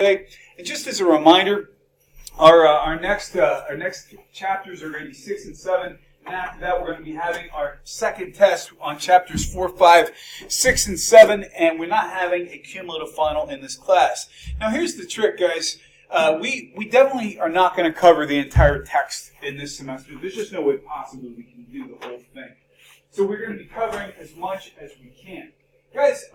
today. And just as a reminder, our next chapters are going to be 6 and 7. And after that, we're going to be having our second test on chapters 4, 5, 6, and 7. And we're not having a cumulative final in this class. Now, here's the trick, guys. We definitely are not going to cover the entire text in this semester. There's just no way possibly we can do the whole thing. So we're going to be covering as much as we can. Guys,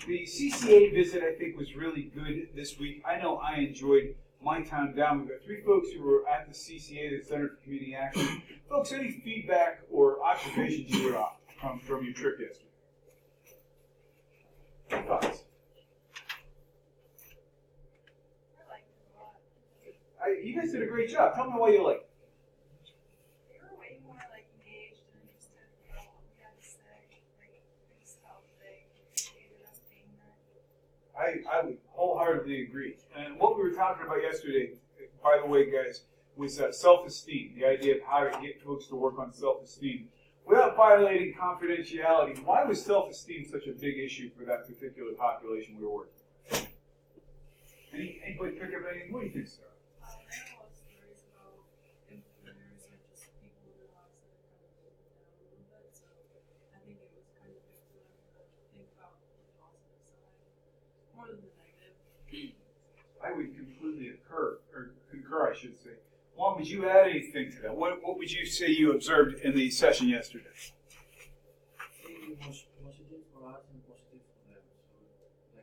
the CCA visit, I think, was really good this week. I know I enjoyed my time down. We've got 3 folks who were at the CCA, the Center for Community Action. Folks, any feedback or observations you were from your trip yesterday? Any thoughts? I liked it a lot. You guys did a great job. Tell me why you liked it. They were way more engaged and interested in what we had to say. I just felt they appreciated us being there. I would wholeheartedly agree. And what we were talking about yesterday, by the way, guys, was self-esteem, the idea of how to get folks to work on self-esteem without violating confidentiality. Why was self-esteem such a big issue for that particular population we were working with? Anybody pick up anything? What do you think, Sarah? I have a lot of stories about employers or just people in their lives that are kind of down a little bit. So I think it was kind of good for them to think about the positive side more than the negative. I would completely concur, I should say. Juan, would you add anything to that? What would you say you observed in the session yesterday? It was positive for us and positive for them. So,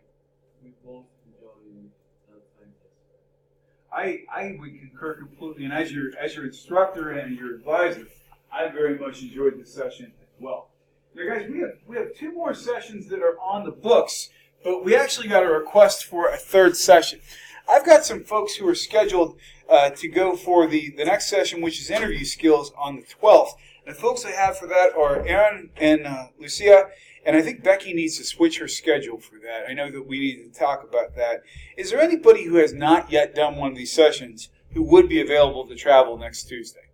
we both enjoy that time test. I would concur completely, and as your instructor and your advisor, I very much enjoyed the session as well. Now, guys, we have 2 more sessions that are on the books, but we actually got a request for a 3rd session. I've got some folks who are scheduled to go for the next session, which is interview skills, on the 12th. And the folks I have for that are Aaron and Lucia, and I think Becky needs to switch her schedule for that. I know that we need to talk about that. Is there anybody who has not yet done one of these sessions who would be available to travel next Tuesday?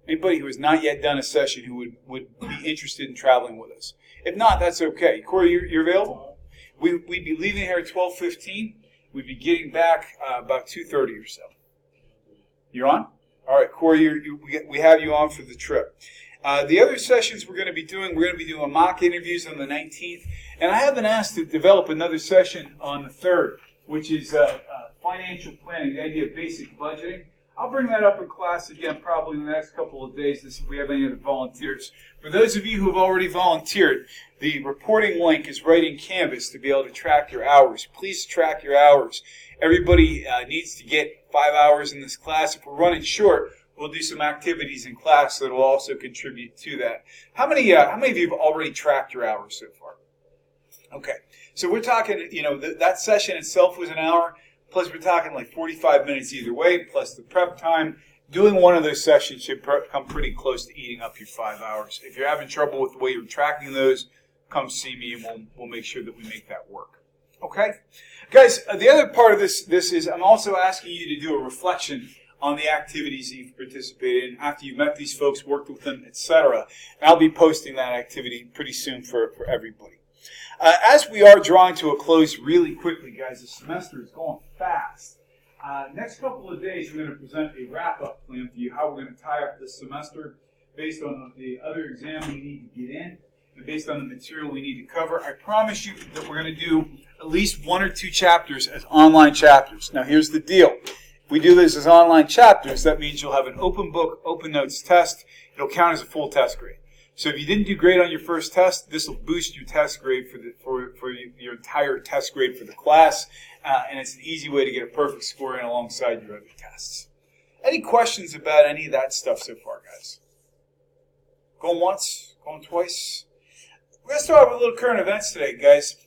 Anybody who has not yet done a session who would be interested in traveling with us? If not, that's okay. Corey, you're available? We'd be leaving here at 12:15. We'd be getting back about 2:30 or so. You're on? All right, Corey, we have you on for the trip. The other sessions we're going to be doing mock interviews on the 19th. And I have been asked to develop another session on the 3rd, which is financial planning, the idea of basic budgeting. I'll bring that up in class again probably in the next couple of days to see if we have any other volunteers. For those of you who have already volunteered, the reporting link is right in Canvas to be able to track your hours. Please track your hours. Everybody needs to get 5 hours in this class. If we're running short, we'll do some activities in class that will also contribute to that. How many of you have already tracked your hours so far? Okay. So we're talking, that session itself was an hour. Plus, we're talking like 45 minutes either way, plus the prep time. Doing one of those sessions should come pretty close to eating up your 5 hours. If you're having trouble with the way you're tracking those, come see me and we'll make sure that we make that work. Okay? Guys, the other part of this is I'm also asking you to do a reflection on the activities that you've participated in after you've met these folks, worked with them, etc. And I'll be posting that activity pretty soon for everybody. As we are drawing to a close really quickly, guys, the semester is going fast. Next couple of days, we're going to present a wrap-up plan for you, how we're going to tie up this semester based on the other exam we need to get in and based on the material we need to cover. I promise you that we're going to do at least 1 or 2 chapters as online chapters. Now, here's the deal. If we do this as online chapters, that means you'll have an open book, open notes test. It'll count as a full test grade. So if you didn't do great on your first test, this will boost your test grade for your entire test grade for the class, and it's an easy way to get a perfect score in alongside your other tests. Any questions about any of that stuff so far, guys? Going once? Going twice? We're going to start with a little current events today, guys.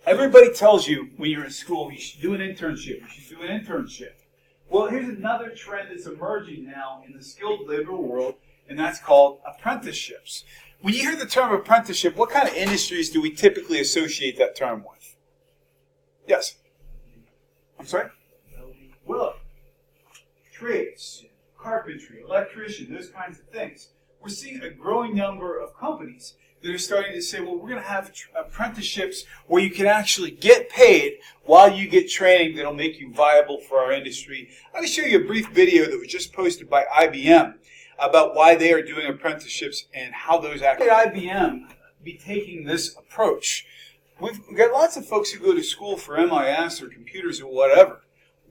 Everybody tells you when you're in school you should do an internship. You should do an internship. Well, here's another trend that's emerging now in the skilled labor world, and that's called apprenticeships. When you hear the term apprenticeship, what kind of industries do we typically associate that term with? Yes? I'm sorry? Well, trades, carpentry, electrician, those kinds of things. We're seeing a growing number of companies that that are starting to say, well, we're going to have apprenticeships where you can actually get paid while you get training that'll make you viable for our industry. I'm going to show you a brief video that was just posted by IBM about why they are doing apprenticeships and how those actually IBM be taking this approach. We've got lots of folks who go to school for MIS or computers or whatever.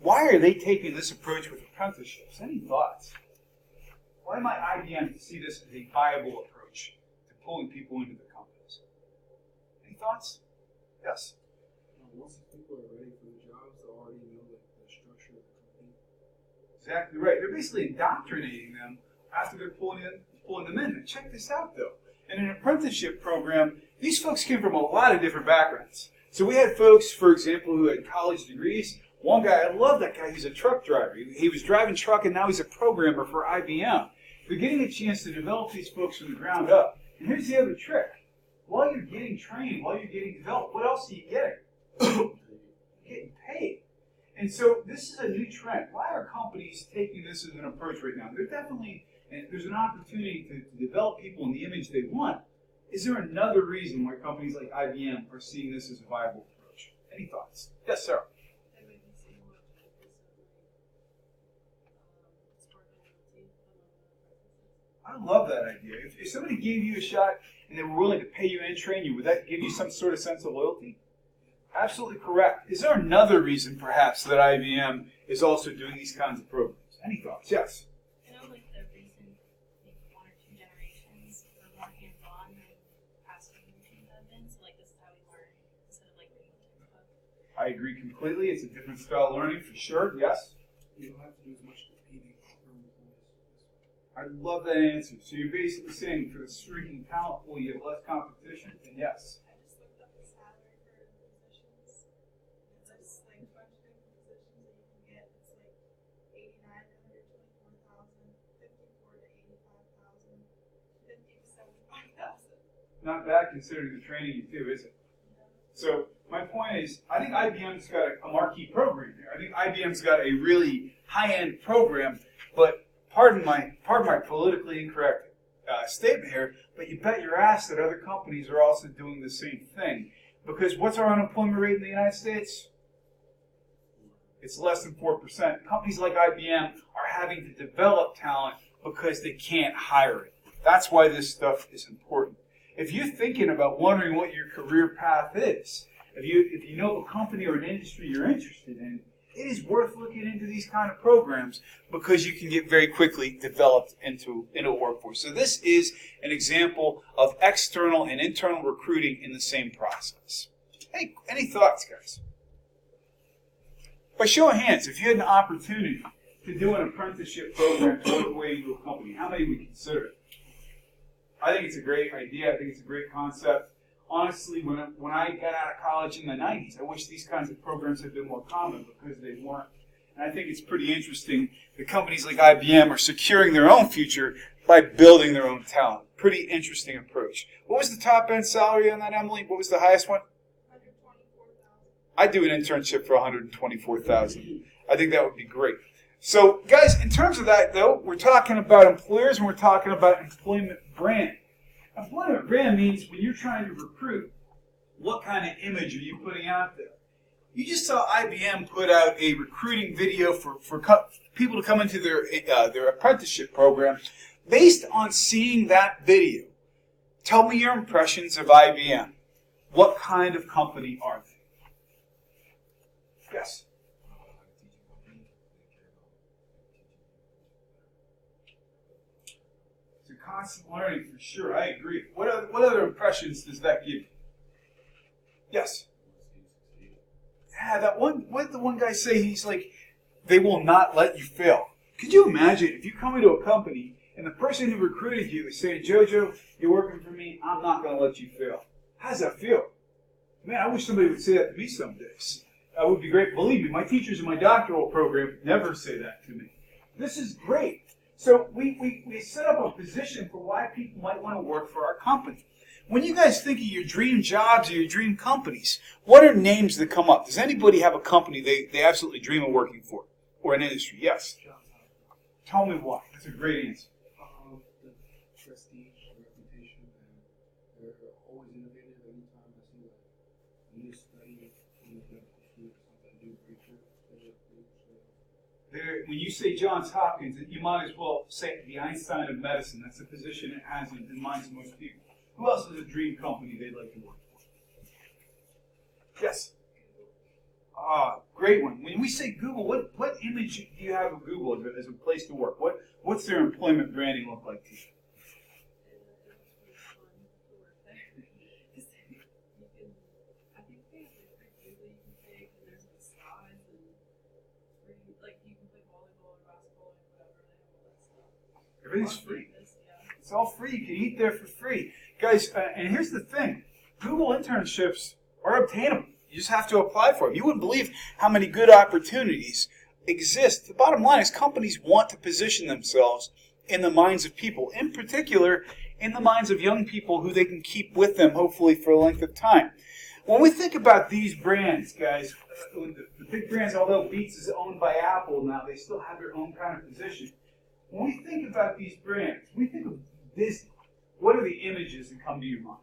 Why are they taking this approach with apprenticeships? Any thoughts? Why might IBM see this as a viable approach to pulling people into their companies? Any thoughts? Yes. Once people are ready for the jobs, they already know the structure of the company. Exactly right. They're basically indoctrinating them after they're pulling them in. And check this out, though. In an apprenticeship program, these folks came from a lot of different backgrounds. So we had folks, for example, who had college degrees. One guy, I love that guy, he's a truck driver. He was driving truck and now he's a programmer for IBM. They're getting a chance to develop these folks from the ground up. And here's the other trick. While you're getting trained, while you're getting developed, what else are you getting? You're getting paid. And so this is a new trend. Why are companies taking this as an approach right now? They're definitely, and there's an opportunity to develop people in the image they want. Is there another reason why companies like IBM are seeing this as a viable approach? Any thoughts? Yes, sir. I love that idea. If somebody gave you a shot and they were willing to pay you and train you, would that give you some sort of sense of loyalty? Absolutely correct. Is there another reason, perhaps, that IBM is also doing these kinds of programs? Any thoughts? Yes. I know, like the recent, maybe 1 or 2 generations are more hands-on and past generations have been. So, like, this is how we learn instead of like reading a textbook. I agree completely. It's a different style of learning for sure. Yes. You don't have to do as much competing. I love that answer. So you're basically saying for the shrinking talent pool, you have less competition? And yes. I just looked up the salary for the positions. It's just like a bunch of different positions that you can get. It's like 89 to 124,000, 54 to 85,000, 50 to 75,000. Not bad considering the training you do, is it? So my point is, I think IBM's got a marquee program here. I think IBM's got a really high-end program, but pardon my politically incorrect statement here, but you bet your ass that other companies are also doing the same thing. Because what's our unemployment rate in the United States? It's less than 4%. Companies like IBM are having to develop talent because they can't hire it. That's why this stuff is important. If you're thinking about wondering what your career path is, if you know a company or an industry you're interested in, it is worth looking into these kind of programs because you can get very quickly developed into a workforce. So this is an example of external and internal recruiting in the same process. Any thoughts, guys? By show of hands, if you had an opportunity to do an apprenticeship program to work away into a company, how many would consider it? I think it's a great idea. I think it's a great concept. Honestly, when I got out of college in the 90s, I wish these kinds of programs had been more common because they weren't. And I think it's pretty interesting that companies like IBM are securing their own future by building their own talent. Pretty interesting approach. What was the top end salary on that, Emily? What was the highest one? 124,000. I'd do an internship for $124,000. I think that would be great. So, guys, in terms of that, though, we're talking about employers and we're talking about employment brand. Employment brand means when you're trying to recruit, what kind of image are you putting out there? You just saw IBM put out a recruiting video for people to come into their apprenticeship program. Based on seeing that video, tell me your impressions of IBM. What kind of company are they? Yes? Constant learning for sure. I agree. What other impressions does that give you? Yes. Yeah, that one. What did the one guy say? He's like, they will not let you fail. Could you imagine if you come into a company and the person who recruited you is saying, "Jojo, you're working for me. I'm not going to let you fail." How does that feel? Man, I wish somebody would say that to me some days. That would be great. Believe me, my teachers in my doctoral program never say that to me. This is great. So we set up a position for why people might want to work for our company. When you guys think of your dream jobs or your dream companies, what are names that come up? Does anybody have a company they absolutely dream of working for? Or an industry? Yes. Tell me why. That's a great answer. The prestige, the reputation, and they're When you say Johns Hopkins, you might as well say the Einstein of medicine. That's a position it has in the minds of most people. Who else is a dream company they'd like to work for? Yes? Ah, great one. When we say Google, what image do you have of Google as a place to work? What's their employment branding look like to you? Everything's free. It's all free. You can eat there for free. Guys, and here's the thing. Google internships are obtainable. You just have to apply for them. You wouldn't believe how many good opportunities exist. The bottom line is companies want to position themselves in the minds of people, in particular in the minds of young people who they can keep with them, hopefully for a length of time. When we think about these brands, guys, the big brands, although Beats is owned by Apple now, they still have their own kind of position. When we think about these brands, we think of Disney. What are the images that come to your mind?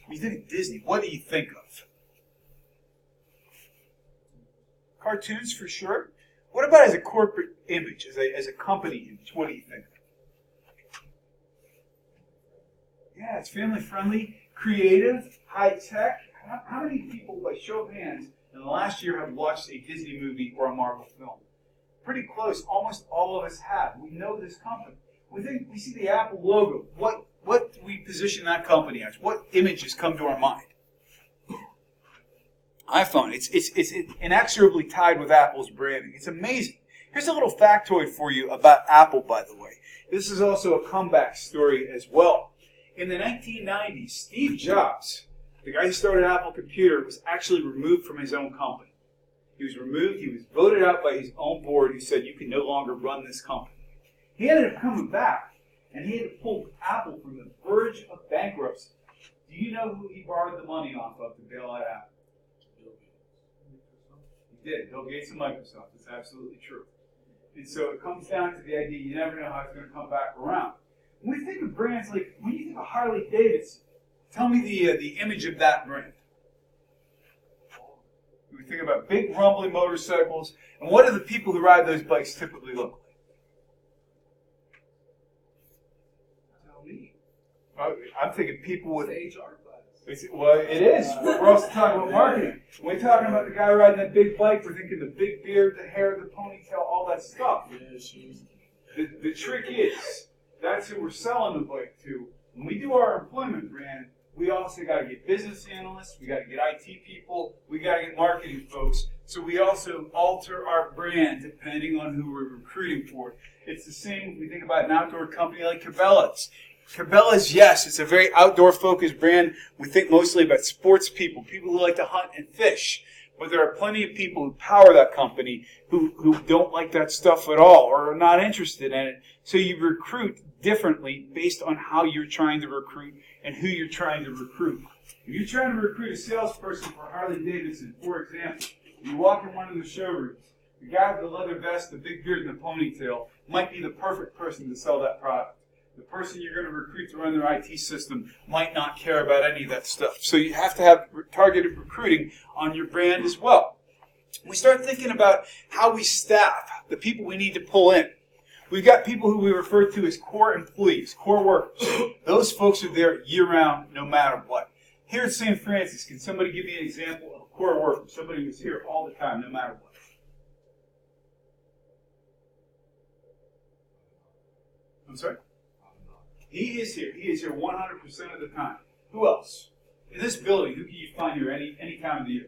When you think of Disney, what do you think of? Cartoons for sure. What about as a corporate image, as a company image? What do you think? Yeah, it's family friendly, creative, high tech. How many people, by show of hands, in the last year have watched a Disney movie or a Marvel film? Pretty close. Almost all of us have. We know this company. We see the Apple logo. What do we position that company as? What images come to our mind? iPhone. It's inexorably tied with Apple's branding. It's amazing. Here's a little factoid for you about Apple, by the way. This is also a comeback story as well. In the 1990s, Steve Jobs, the guy who started Apple Computer, was actually removed from his own company. He was removed. He was voted out by his own board who said, you can no longer run this company. He ended up coming back, and he had to pull Apple from the verge of bankruptcy. Do you know who he borrowed the money off of to bail out Apple? He did. Bill Gates and Microsoft. It's absolutely true. And so it comes down to the idea you never know how it's going to come back around. When we think of brands like, when you think of Harley Davidson, tell me the image of that brand. We think about big rumbling motorcycles, and what do the people who ride those bikes typically look like? Tell me. I'm thinking people with HR class. Well, it is. We're also talking about marketing. When we're talking about the guy riding that big bike, we're thinking the big beard, the hair, the ponytail, all that stuff. The trick is, that's who we're selling the bike to. When we do our employment brand, we also got to get business analysts, we got to get IT people, we got to get marketing folks. So we also alter our brand depending on who we're recruiting for. It's the same if we think about an outdoor company like Cabela's. Cabela's, yes, it's a very outdoor-focused brand. We think mostly about sports people who like to hunt and fish. But there are plenty of people who power that company who don't like that stuff at all or are not interested in it. So you recruit differently based on how you're trying to recruit and who you're trying to recruit. If you're trying to recruit a salesperson for Harley Davidson, for example, you walk in one of the showrooms, the guy with the leather vest, the big beard, and the ponytail might be the perfect person to sell that product. The person you're going to recruit to run their IT system might not care about any of that stuff. So you have to have targeted recruiting on your brand as well. We start thinking about how we staff, the people we need to pull in. We've got people who we refer to as core employees, core workers. Those folks are there year-round, no matter what. Here at St. Francis, can somebody give me an example of a core worker, somebody who's here all the time, no matter what? I'm sorry? He is here. He is here 100% of the time. Who else? In this building, who can you find here any time of the year?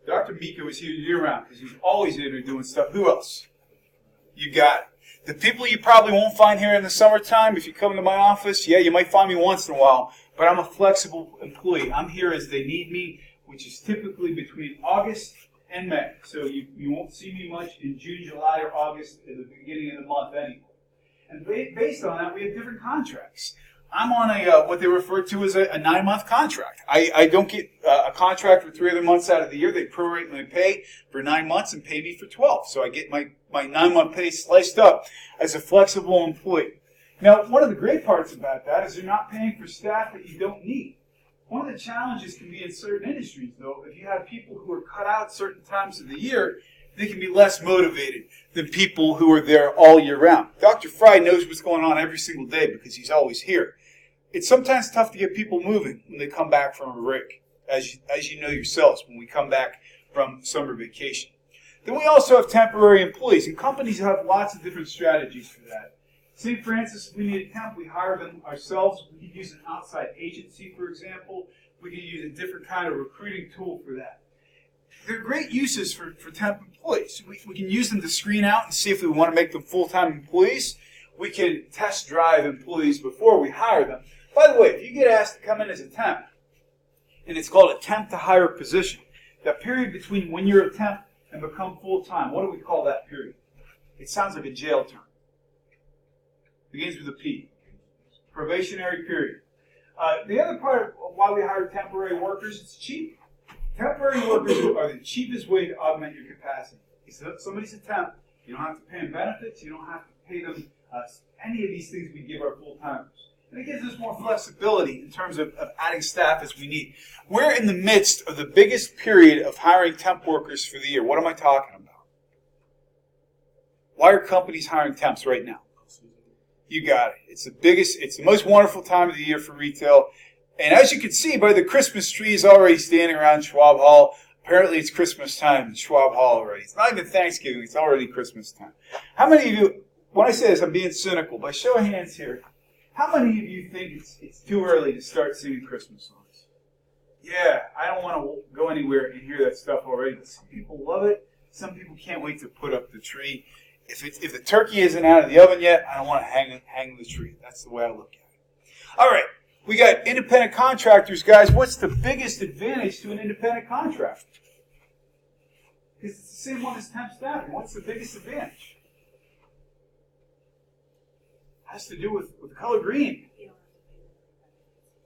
Dr. Miko is here year-round because he's always here doing stuff. Who else? You got it. The people you probably won't find here in the summertime, if you come to my office, yeah, you might find me once in a while, but I'm a flexible employee. I'm here as they need me, which is typically between August and May. So you won't see me much in June, July, or August at the beginning of the month anyway. And based on that, we have different contracts. I'm on what they refer to as a 9-month contract. I don't get a contract for 3 other months out of the year. They prorate my pay for 9 months and pay me for 12. So I get my 9-month pay sliced up as a flexible employee. Now, one of the great parts about that is you're not paying for staff that you don't need. One of the challenges can be in certain industries, though. If you have people who are cut out certain times of the year, they can be less motivated than people who are there all year round. Dr. Fry knows what's going on every single day because he's always here. It's sometimes tough to get people moving when they come back from a break, as you know yourselves, when we come back from summer vacation. Then we also have temporary employees, and companies have lots of different strategies for that. St. Francis, if we need a temp, we hire them ourselves. We could use an outside agency, for example. We could use a different kind of recruiting tool for that. They're great uses for temp employees. We can use them to screen out and see if we want to make them full-time employees. We can test drive employees before we hire them. By the way, if you get asked to come in as a temp, and it's called a temp to hire position, that period between when you're a temp and become full-time, what do we call that period? It sounds like a jail term. Begins with a P. Probationary period. The other part of why we hire temporary workers, it's cheap. Temporary workers are the cheapest way to augment your capacity. If somebody's a temp, you don't have to pay them benefits, you don't have to pay them any of these things we give our full-timers. And it gives us more flexibility in terms of adding staff as we need. We're in the midst of the biggest period of hiring temp workers for the year. What am I talking about? Why are companies hiring temps right now? You got it. It's the most wonderful time of the year for retail. And as you can see by the Christmas trees already standing around Schwab Hall, apparently it's Christmas time in Schwab Hall already. It's not even Thanksgiving, it's already Christmas time. How many of you, when I say this, I'm being cynical, by show of hands here, how many of you think it's too early to start singing Christmas songs? Yeah, I don't want to go anywhere and hear that stuff already, but some people love it. Some people can't wait to put up the tree. If the turkey isn't out of the oven yet, I don't want to hang the tree. That's the way I look at it. All right, we got independent contractors, guys. What's the biggest advantage to an independent contractor? Because it's the same one as temp staffing. What's the biggest advantage? Has to do with the color green.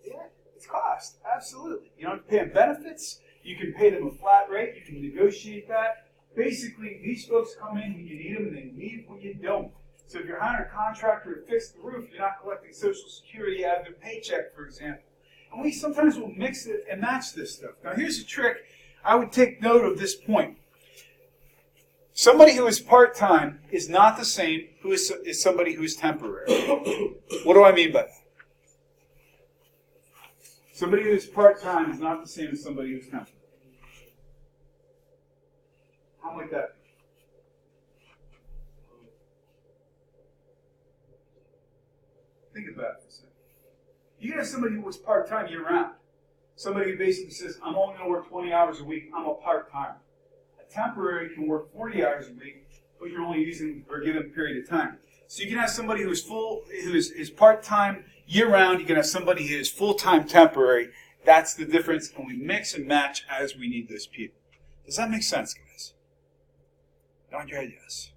Yeah, it's cost. Absolutely. You don't have to pay them benefits. You can pay them a flat rate. You can negotiate that. Basically, these folks come in when you need them and they leave when you don't. So if you're hiring a contractor to fix the roof, you're not collecting Social Security out of their paycheck, for example. And we sometimes will mix it and match this stuff. Now, here's a trick. I would take note of this point. Somebody who is part-time is not the same as somebody who is temporary. What do I mean by that? Somebody who is part-time is not the same as somebody who is temporary. How might that be? Think about it for a second. You can have somebody who works part-time year-round. Somebody who basically says, I'm only going to work 20 hours a week, I'm a part-timer. A temporary can work 40 hours a week, but you're only using for a given period of time. So you can have somebody who is part-time year-round. You can have somebody who is full-time temporary. That's the difference, and we mix and match as we need those people. Does that make sense, guys? Nod your head yes.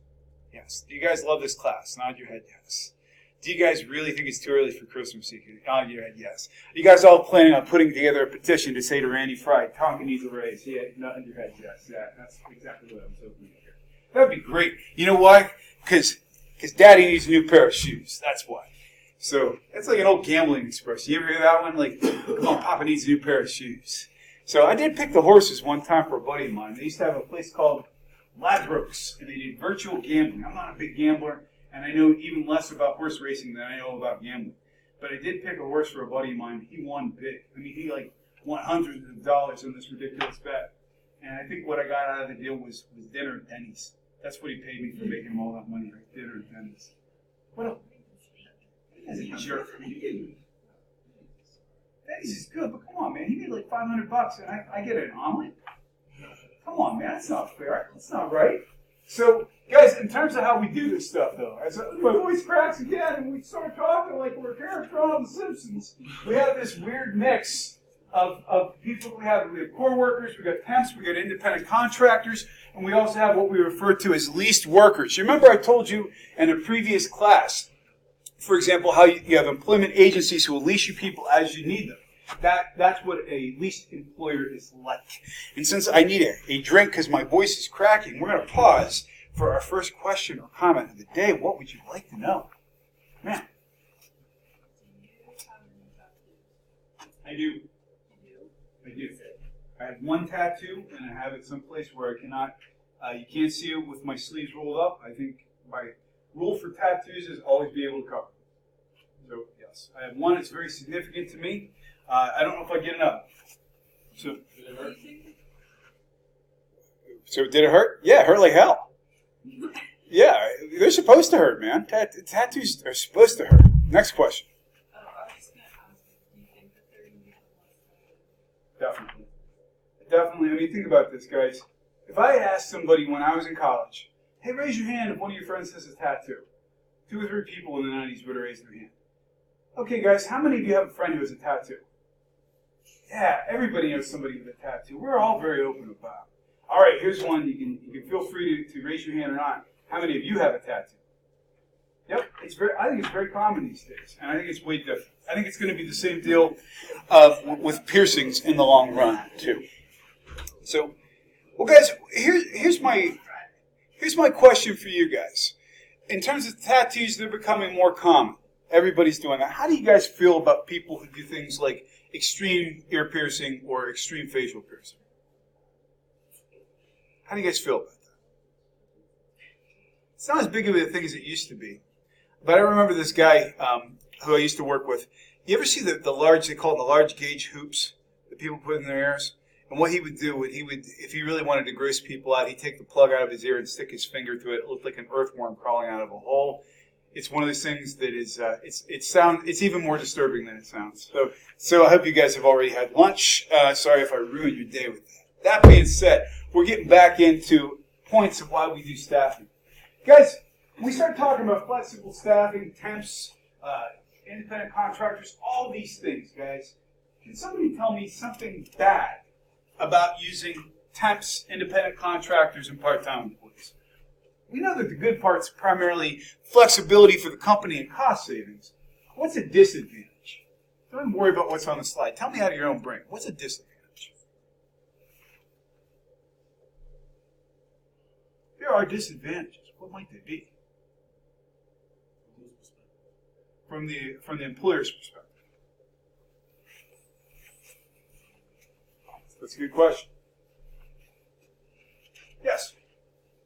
Yes. Do you guys love this class? Nod your head yes. Do you guys really think it's too early for Christmas? Nod your head yes. Are you guys all planning on putting together a petition to say to Randy Fry, Tonka needs a raise? Yeah, nod your head yes. Yeah, that's exactly what I was hoping to hear. That would be great. You know why? Because Daddy needs a new pair of shoes. That's why. So that's like an old gambling expression. You ever hear that one? Like, come on, Papa needs a new pair of shoes. So I did pick the horses one time for a buddy of mine. They used to have a place called Ladbrokes, and they did virtual gambling. I'm not a big gambler, and I know even less about horse racing than I know about gambling. But I did pick a horse for a buddy of mine. He won big. I mean, he won hundreds of dollars on this ridiculous bet. And I think what I got out of the deal was dinner at Denny's. That's what he paid me for making him all that money, right? Dinner at Denny's. What else? He's a jerk. Denny's is good, but come on, man. He made like $500, and I get an omelet? Come on, man. That's not fair. That's not right. So, guys, in terms of how we do this stuff, though, as my voice cracks again and we start talking like we're characters on The Simpsons, we have this weird mix of people. We have core workers, we got temps, we got independent contractors, and we also have what we refer to as leased workers. You remember I told you in a previous class, for example, how you have employment agencies who will lease you people as you need them. That's what a leased employer is like. And since I need a drink because my voice is cracking, we're going to pause for our first question or comment of the day. What would you like to know? Man. I do. I have one tattoo, and I have it someplace where I cannot, you can't see it with my sleeves rolled up. I think my rule for tattoos is always be able to cover them. So, yes, I have one. It's very significant to me. I don't know if I get another. So, did it hurt? Yeah, it hurt like hell. Yeah, they're supposed to hurt, man. Tattoos are supposed to hurt. Next question. I was just going to ask, do you think that they're going to be Definitely. Definitely. I mean, think about this, guys. If I had asked somebody when I was in college, hey, raise your hand if one of your friends has a tattoo. 2 or 3 people in the 90s would have raised their hand. Okay, guys, how many of you have a friend who has a tattoo? Yeah, everybody knows somebody with a tattoo. We're all very open about it. All right, here's one. You can feel free to raise your hand or not. How many of you have a tattoo? Yep, I think it's very common these days, and I think it's way different. I think it's going to be the same deal with piercings in the long run too. So, well, guys, here's my question for you guys. In terms of tattoos, they're becoming more common. Everybody's doing that. How do you guys feel about people who do things like extreme ear piercing or extreme facial piercing? How do you guys feel about that? It's not as big of a thing as it used to be. But I remember this guy who I used to work with. You ever see the large, they call them the large gauge hoops that people put in their ears? And what he would do, if he really wanted to gross people out, he'd take the plug out of his ear and stick his finger through it. It looked like an earthworm crawling out of a hole. It's one of those things that is, it's even more disturbing than it sounds. So I hope you guys have already had lunch. Sorry if I ruined your day with that. That being said, we're getting back into points of why we do staffing. Guys, we start talking about flexible staffing, temps, independent contractors, all these things, guys. Can somebody tell me something bad about using temps, independent contractors, and part-time employees? We know that the good part's primarily flexibility for the company and cost savings. What's a disadvantage? Don't even worry about what's on the slide. Tell me out of your own brain. What's a disadvantage? There are disadvantages. What might they be? From the employer's perspective. That's a good question. Yes?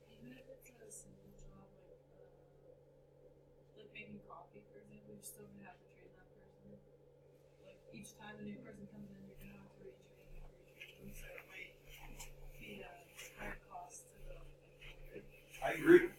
Even if it's a simple job, like making coffee, for example, you're still going to have to train that person. Like, each time a new person comes in, you're going to have to retrain them, so it might be a higher cost to the employer. I agree.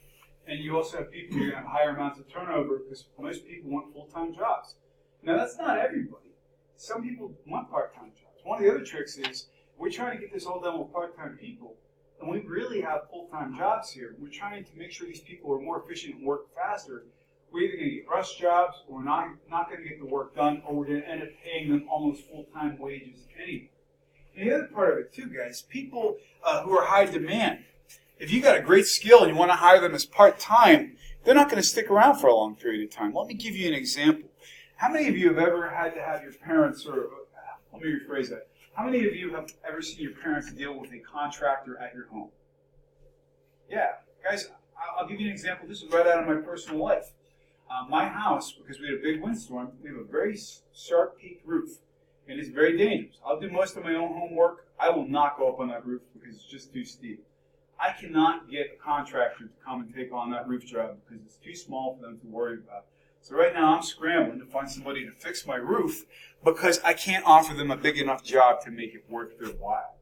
And you also have people who are going to have higher amounts of turnover because most people want full-time jobs. Now, that's not everybody. Some people want part-time jobs. One of the other tricks is we're trying to get this all done with part-time people, and we really have full-time jobs here. We're trying to make sure these people are more efficient and work faster. We're either going to get rush jobs, or we're not going to get the work done, or we're going to end up paying them almost full-time wages anyway. And the other part of it, too, guys, people who are high demand, if you got a great skill and you want to hire them as part-time, they're not going to stick around for a long period of time. Let me give you an example. How many of you have ever had to have your parents, or let me rephrase that. How many of you have ever seen your parents deal with a contractor at your home? Yeah, guys, I'll give you an example. This is right out of my personal life. My house, because we had a big windstorm, we have a very sharp peaked roof, and it's very dangerous. I'll do most of my own homework. I will not go up on that roof because it's just too steep. I cannot get a contractor to come and take on that roof job because it's too small for them to worry about. So right now I'm scrambling to find somebody to fix my roof because I can't offer them a big enough job to make it worth their while.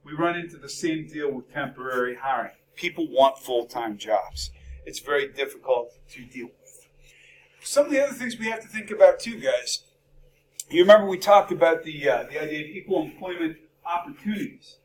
We run into the same deal with temporary hiring. People want full-time jobs. It's very difficult to deal with. Some of the other things we have to think about too, guys. You remember we talked about the idea of equal employment opportunities.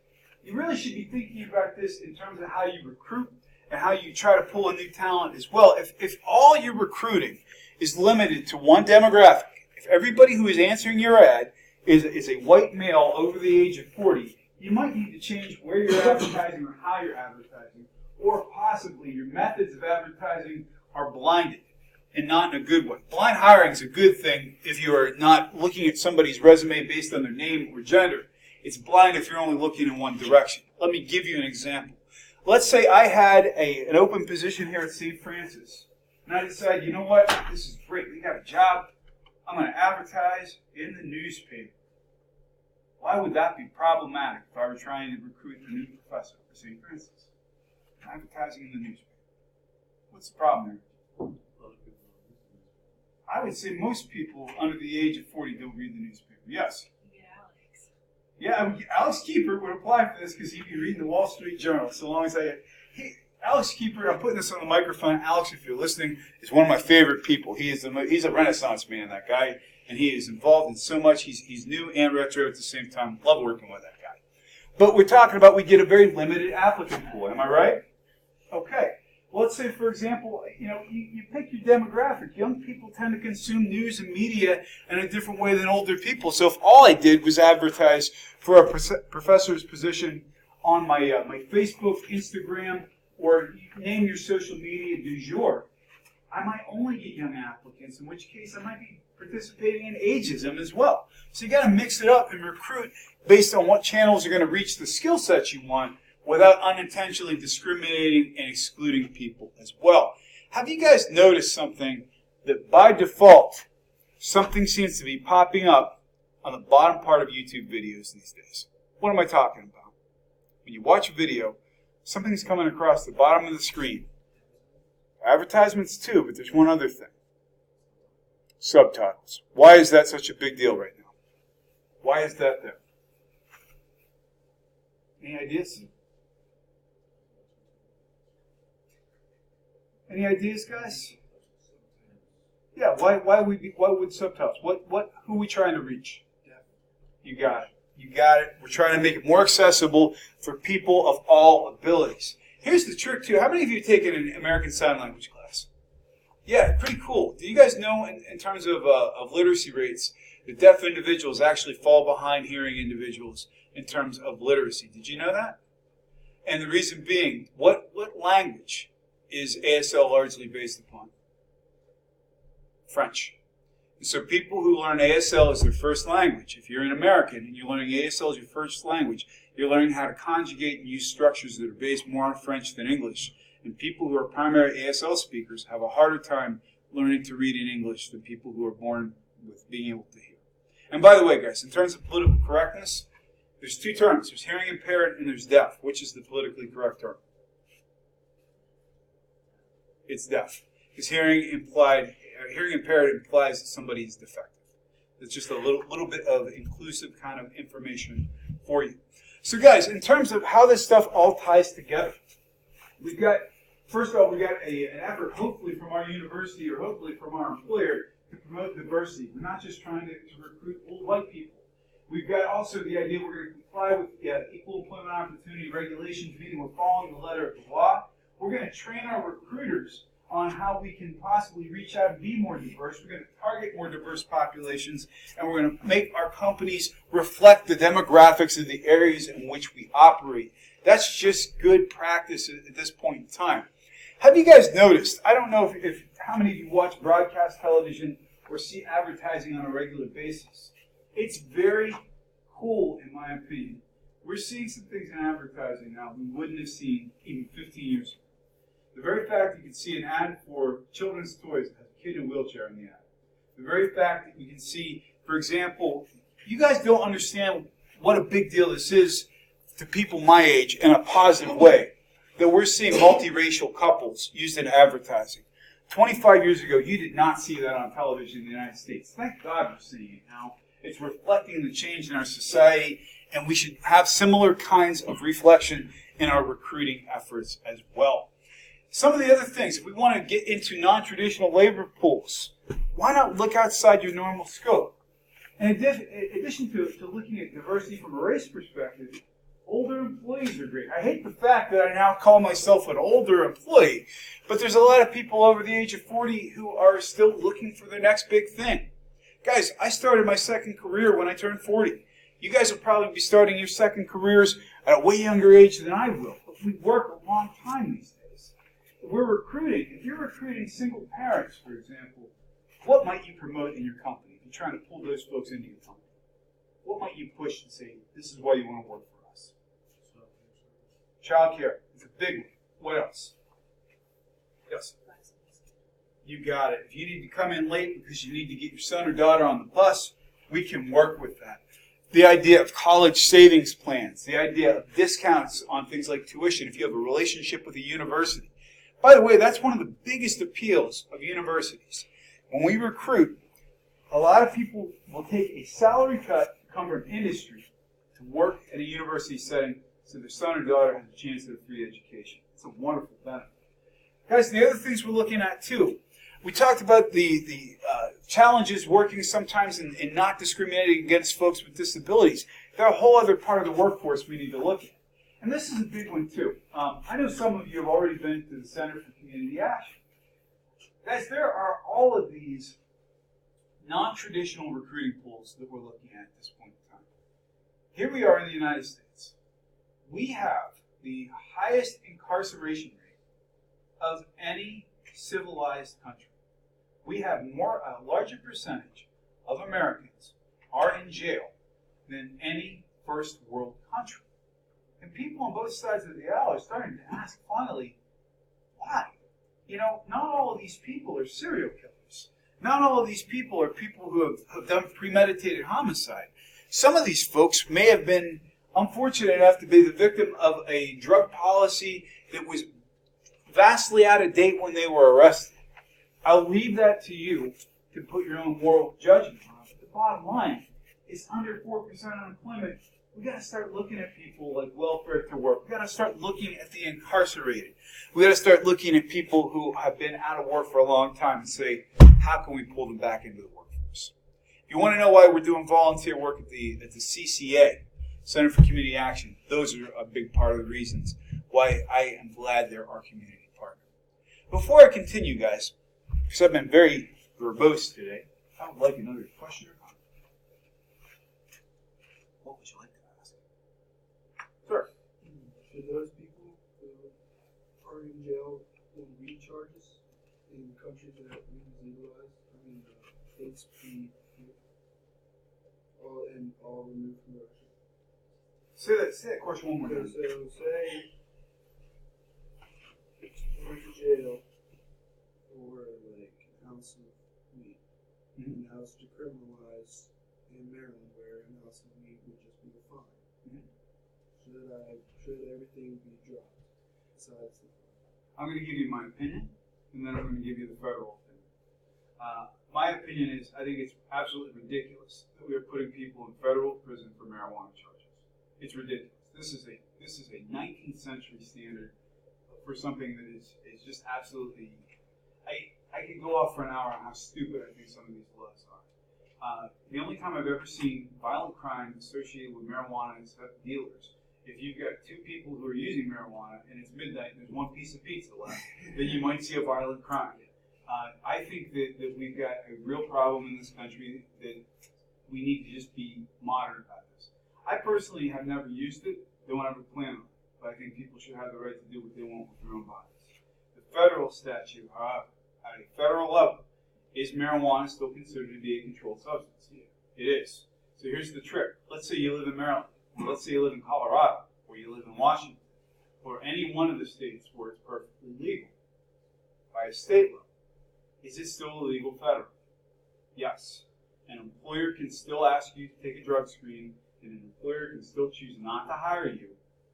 You really should be thinking about this in terms of how you recruit and how you try to pull in new talent as well. If all your recruiting is limited to one demographic, if everybody who is answering your ad is a white male over the age of 40, you might need to change where you're advertising or how you're advertising, or possibly your methods of advertising are blinded and not in a good way. Blind hiring is a good thing if you are not looking at somebody's resume based on their name or gender. It's blind if you're only looking in one direction. Let me give you an example. Let's say I had an open position here at St. Francis, and I decide, you know what, this is great. We got a job. I'm going to advertise in the newspaper. Why would that be problematic if I were trying to recruit a new professor for St. Francis? Advertising in the newspaper. What's the problem there? I would say most people under the age of 40 don't read the newspaper. Yes? You get Alex. Yeah, Alex Keeper would apply for this because he'd be reading the Wall Street Journal. So long as Alex Keeper, I'm putting this on the microphone. Alex, if you're listening, is one of my favorite people. He's a Renaissance man, that guy, and he is involved in so much. He's new and retro at the same time. Love working with that guy. But we're talking about we get a very limited applicant pool. Am I right? Okay. Well, let's say, for example, you pick your demographic. Young people tend to consume news and media in a different way than older people. So if all I did was advertise for a professor's position on my Facebook, Instagram, or name your social media du jour, I might only get young applicants, in which case I might be participating in ageism as well. So you got to mix it up and recruit based on what channels are going to reach the skill sets you want without unintentionally discriminating and excluding people as well. Have you guys noticed something that by default, something seems to be popping up on the bottom part of YouTube videos these days? What am I talking about? When you watch a video, something's coming across the bottom of the screen. Advertisements too, but there's one other thing. Subtitles. Why is that such a big deal right now? Why is that there? Any ideas? Any ideas, guys? Yeah, why would subtitles? Who are we trying to reach? You got it. You got it. We're trying to make it more accessible for people of all abilities. Here's the trick, too. How many of you have taken an American Sign Language class? Yeah, pretty cool. Do you guys know, in terms of literacy rates, the deaf individuals actually fall behind hearing individuals in terms of literacy? Did you know that? And the reason being, what language is ASL largely based upon? French. And so people who learn ASL as their first language, if you're an American and you're learning ASL as your first language, you're learning how to conjugate and use structures that are based more on French than English. And people who are primary ASL speakers have a harder time learning to read in English than people who are born with being able to hear. And by the way, guys, in terms of political correctness, there's two terms. There's hearing impaired and there's deaf. Which is the politically correct term? It's deaf. Because hearing impaired implies that somebody is defective. It's just a little bit of inclusive kind of information for you. So guys, in terms of how this stuff all ties together, first of all, we got an effort, hopefully from our university or hopefully from our employer, to promote diversity. We're not just trying to recruit old white people. We've got also the idea we're going to comply with equal employment opportunity regulations, meaning we're following the letter of the law. We're going to train our recruiters on how we can possibly reach out and be more diverse. We're going to target more diverse populations, and we're going to make our companies reflect the demographics of the areas in which we operate. That's just good practice at this point in time. Have you guys noticed, I don't know if how many of you watch broadcast television or see advertising on a regular basis. It's very cool, in my opinion. We're seeing some things in advertising now we wouldn't have seen even 15 years ago. The very fact that you can see an ad for children's toys that has a kid in a wheelchair in the ad. The very fact that you can see, for example, you guys don't understand what a big deal this is to people my age in a positive way, that we're seeing multiracial couples used in advertising. 25 years ago, you did not see that on television in the United States. Thank God we're seeing it now. It's reflecting the change in our society, and we should have similar kinds of reflection in our recruiting efforts as well. Some of the other things, if we want to get into non-traditional labor pools, why not look outside your normal scope? In addition to looking at diversity from a race perspective, older employees are great. I hate the fact that I now call myself an older employee, but there's a lot of people over the age of 40 who are still looking for their next big thing. Guys, I started my second career when I turned 40. You guys will probably be starting your second careers at a way younger age than I will, but we work a long time these days. If you're recruiting single parents, for example, what might you promote in your company if you're trying to pull those folks into your company? What might you push and say, this is why you want to work for us? Child care is a big one. What else? Yes? You got it. If you need to come in late because you need to get your son or daughter on the bus, we can work with that. the idea of college savings plans, the idea of discounts on things like tuition if you have a relationship with a university. By the way, that's one of the biggest appeals of universities. When we recruit, a lot of people will take a salary cut to come from industry to work at a university setting so their son or daughter has a chance at a free education. It's a wonderful benefit. Guys, the other things we're looking at too, we talked about the challenges working sometimes in not discriminating against folks with disabilities. They're a whole other part of the workforce we need to look at. And this is a big one too. I know some of you have already been to the Center for Community Action. Guys, there are all of these non-traditional recruiting pools that we're looking at this point in time. Here we are in the United States. We have the highest incarceration rate of any civilized country. We have a larger percentage of Americans are in jail than any first world country. And people on both sides of the aisle are starting to ask finally, why? You know, not all of these people are serial killers. Not all of these people are people who have done premeditated homicide. Some of these folks may have been unfortunate enough to be the victim of a drug policy that was vastly out of date when they were arrested. I'll leave that to you to put your own moral judgment on. But the bottom line is under 4% unemployment. We got to start looking at people like welfare to work. We got to start looking at the incarcerated. We got to start looking at people who have been out of work for a long time and say, how can we pull them back into the workforce? If you want to know why we're doing volunteer work at the CCA, Center for Community Action, those are a big part of the reasons why I am glad they're our community partner. Before I continue, guys, because I've been very verbose today, I would like another question or comment. What would you like to ask? Sir? Should those people who are in jail on weed charges in countries that weed is legalized, states be all removed from the record? Say that question one more time. So say you went to jail for like an ounce of weed, and now it's decriminalized in Maryland, where an ounce of weed would just be a fine. Should everything be dropped besides the fine? I'm going to give you my opinion, and then I'm going to give you the federal opinion. My opinion is I think it's absolutely ridiculous that we are putting people in federal prison for marijuana charges. It's ridiculous. This is a 19th century standard for something that is just absolutely. I could go off for an hour on how stupid I think some of these laws are. The only time I've ever seen violent crime associated with marijuana and dealers, if you've got two people who are using marijuana and it's midnight and there's one piece of pizza left, then you might see a violent crime. I think that we've got a real problem in this country that we need to just be modern about this. I personally have never used it, don't have a plan on it, but I think people should have the right to do what they want with their own bodies. The federal statute, however, at a federal level, is marijuana still considered to be a controlled substance? It is. So here's the trick. Let's say you live in Maryland, or let's say you live in Colorado, or you live in Washington, or any one of the states where it's perfectly legal by a state level. Is it still illegal federally? Yes. An employer can still ask you to take a drug screen, and an employer can still choose not to hire you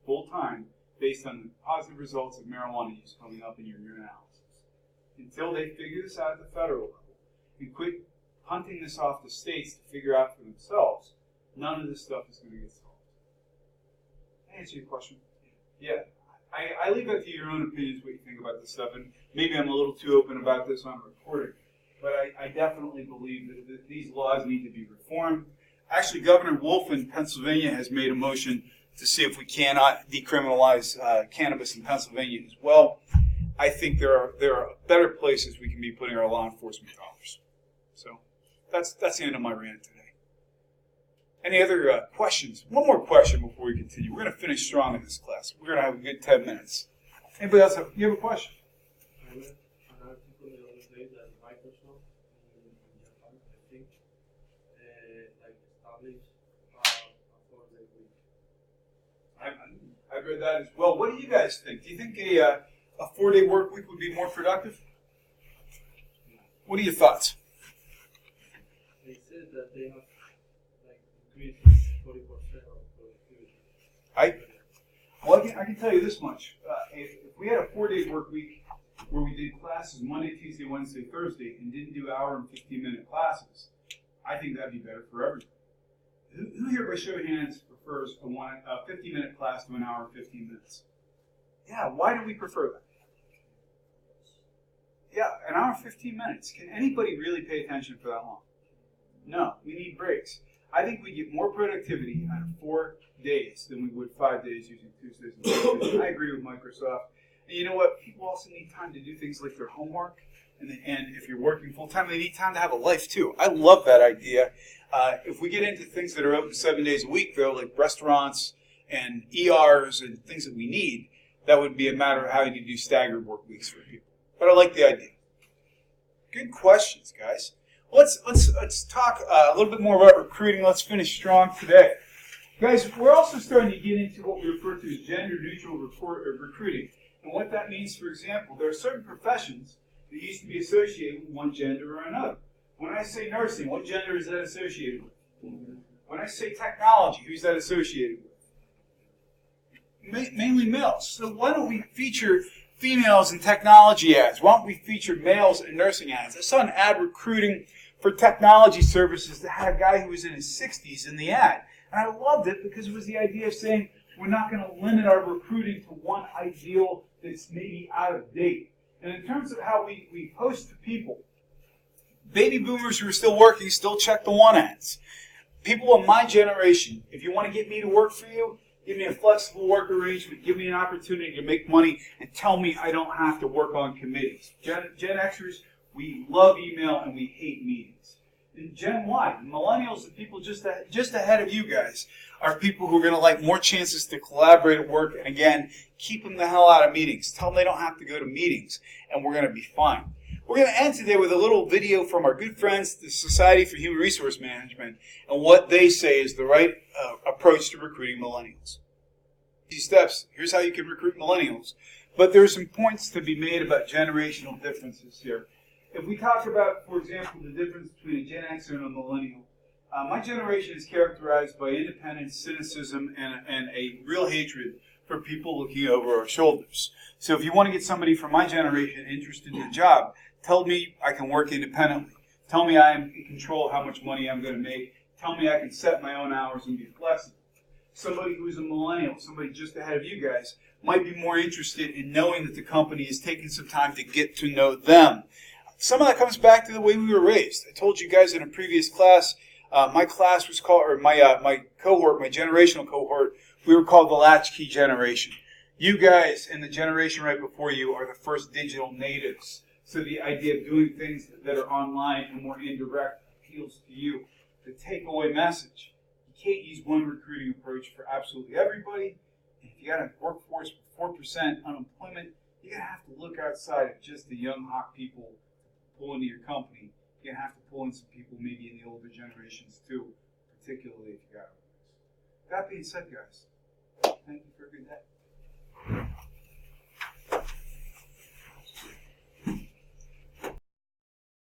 full-time based on the positive results of marijuana use coming up in your urinalysis. Until they figure this out at the federal level and quit hunting this off the states to figure out for themselves, none of this stuff is going to get solved. Can I answer your question? Yeah. I leave that to your own opinions, what you think about this stuff, and maybe I'm a little too open about this on recording, but I definitely believe that these laws need to be reformed. Actually, Governor Wolf in Pennsylvania has made a motion to see if we cannot decriminalize cannabis in Pennsylvania as well. I think there are better places we can be putting our law enforcement dollars. So that's the end of my rant today. Any other questions? One more question before we continue. We're going to finish strong in this class. We're going to have a good 10 minutes. Anybody else have a question? I heard people the other day that Microsoft in Japan, I think, established a 4-day week. I've read that as well. What do you guys think? Do you think a 4-day work week would be more productive? What are your thoughts? They said that they have increased for Well, I can tell you this much. If we had a 4-day work week where we did classes Monday, Tuesday, Wednesday, Thursday, and didn't do hour and 15-minute classes, I think that'd be better for everyone. Who here, by show of hands, prefers a 50-minute class to an hour and 15 minutes? Yeah, why do we prefer that? Yeah, an hour and 15 minutes. Can anybody really pay attention for that long? No, we need breaks. I think we get more productivity out of 4 days than we would 5 days using Tuesdays and Thursdays. I agree with Microsoft. And you know what? People also need time to do things like their homework. And if you're working full-time, they need time to have a life, too. I love that idea. If we get into things that are open 7 days a week, though, like restaurants and ERs and things that we need, that would be a matter of how you do staggered work weeks for people. But I like the idea. Good questions, guys. Let's talk a little bit more about recruiting. Let's finish strong today. Guys, we're also starting to get into what we refer to as gender-neutral recruiting. And what that means, for example, there are certain professions that used to be associated with one gender or another. When I say nursing, what gender is that associated with? When I say technology, who's that associated with? Mainly males. So why don't we feature females in technology ads? Why don't we feature males in nursing ads? I saw an ad recruiting for technology services that had a guy who was in his 60s in the ad. And I loved it because it was the idea of saying we're not going to limit our recruiting to one ideal that's maybe out of date. And in terms of how we post to people, baby boomers who are still working still check the one ads. People of my generation, if you want to get me to work for you, give me a flexible work arrangement, give me an opportunity to make money, and tell me I don't have to work on committees. Gen Xers, we love email and we hate meetings. And Gen Y, millennials, the people just ahead of you guys, are people who are going to like more chances to collaborate at work. And again, keep them the hell out of meetings. Tell them they don't have to go to meetings, and we're going to be fine. We're going to end today with a little video from our good friends, the Society for Human Resource Management, and what they say is the right approach to recruiting millennials. These steps, here's how you can recruit millennials. But there are some points to be made about generational differences here. If we talk about, for example, the difference between a Gen Xer and a millennial, my generation is characterized by independence, cynicism, and a real hatred for people looking over our shoulders. So if you want to get somebody from my generation interested in a job, tell me I can work independently. Tell me I am in control of how much money I'm going to make. Tell me I can set my own hours and be flexible. Somebody who is a millennial, somebody just ahead of you guys, might be more interested in knowing that the company is taking some time to get to know them. Some of that comes back to the way we were raised. I told you guys in a previous class, my class was called, or my cohort, my generational cohort, we were called the latchkey generation. You guys in the generation right before you are the first digital natives. So the idea of doing things that are online and more indirect appeals to you. The takeaway message. You can't use one recruiting approach for absolutely everybody. And if you got a workforce with 4% unemployment, you're going to have to look outside of just the young, hot people to pull into your company. You're going to have to pull in some people maybe in the older generations too, particularly if you got it. That being said, guys, thank you for a good day.